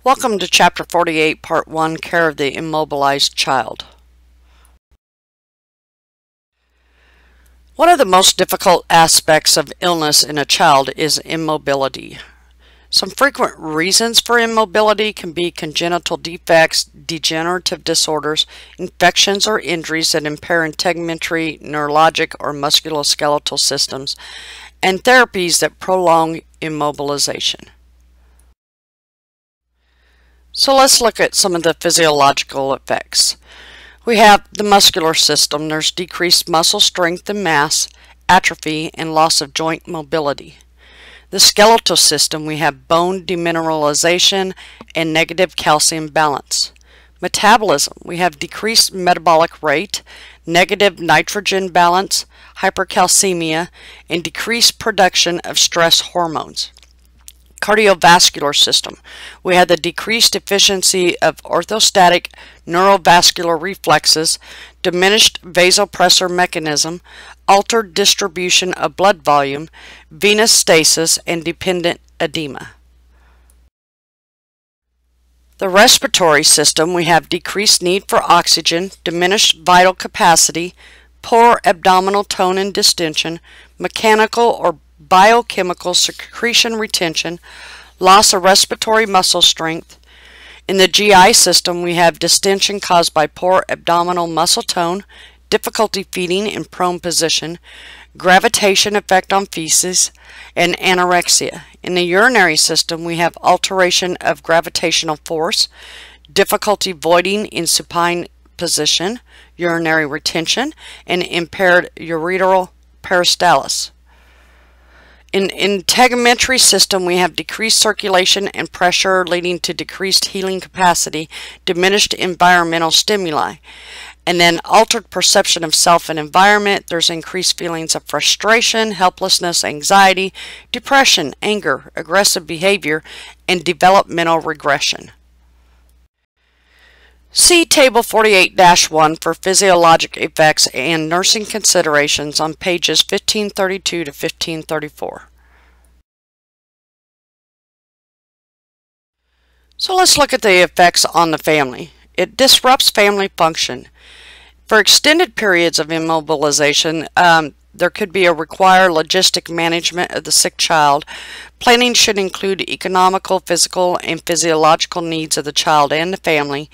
Welcome to Chapter 48, Part 1, Care of the Immobilized Child. One of the most difficult aspects of illness in a child is immobility. Some frequent reasons for immobility can be congenital defects, degenerative disorders, infections or injuries that impair integumentary, neurologic, or musculoskeletal systems, and therapies that prolong immobilization. So let's look at some of the physiological effects. We have the muscular system. There's decreased muscle strength and mass, atrophy, and loss of joint mobility. The skeletal system, we have bone demineralization and negative calcium balance. Metabolism, we have decreased metabolic rate, negative nitrogen balance, hypercalcemia, and decreased production of stress hormones. Cardiovascular system, we have the decreased efficiency of orthostatic neurovascular reflexes, diminished vasopressor mechanism, altered distribution of blood volume, venous stasis, and dependent edema. The respiratory system, we have decreased need for oxygen, diminished vital capacity, poor abdominal tone and distension, mechanical or biochemical secretion retention, loss of respiratory muscle strength. In the GI system, we have distension caused by poor abdominal muscle tone, difficulty feeding in prone position, gravitation effect on feces, and anorexia. In the urinary system, we have alteration of gravitational force, difficulty voiding in supine position, urinary retention, and impaired ureteral peristalsis. In integumentary system, we have decreased circulation and pressure leading to decreased healing capacity, diminished environmental stimuli, and then altered perception of self and environment. There's increased feelings of frustration, helplessness, anxiety, depression, anger, aggressive behavior, and developmental regression. See Table 48-1 for physiologic effects and nursing considerations on pages 1532 to 1534. So let's look at the effects on the family. It disrupts family function. For extended periods of immobilization, there could be a required logistic management of the sick child. Planning should include economical, physical, and physiological needs of the child and the family.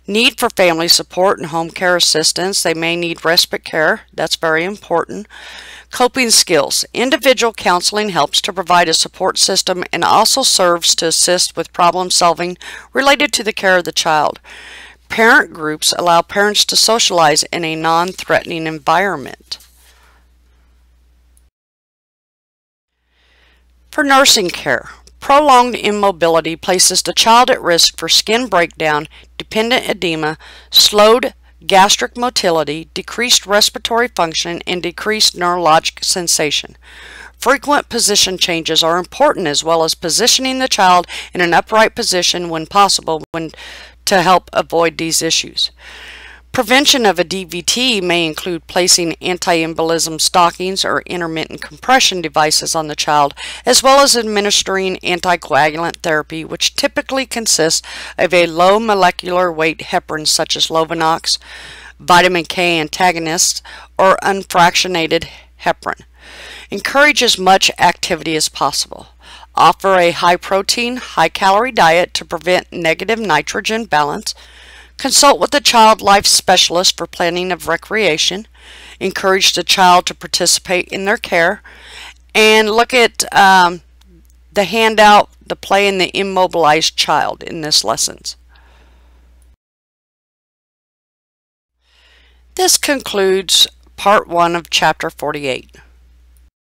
Need for family support and home care assistance. They may need respite care. That's very important. Coping skills. Individual counseling helps to provide a support system and also serves to assist with problem solving related to the care of the child. Parent groups allow parents to socialize in a non-threatening environment. For nursing care, prolonged immobility places the child at risk for skin breakdown, dependent edema, slowed gastric motility, decreased respiratory function, and decreased neurologic sensation. Frequent position changes are important, as well as positioning the child in an upright position when possible to help avoid these issues. Prevention of a DVT may include placing anti-embolism stockings or intermittent compression devices on the child, as well as administering anticoagulant therapy, which typically consists of a low molecular weight heparin such as Lovenox, vitamin K antagonists, or unfractionated heparin. Encourage as much activity as possible. Offer a high-protein, high-calorie diet to prevent negative nitrogen balance. Consult with a child life specialist for planning of recreation. Encourage the child to participate in their care. And look at the handout, the play in the immobilized child in this lessons. This concludes Part 1 of Chapter 48.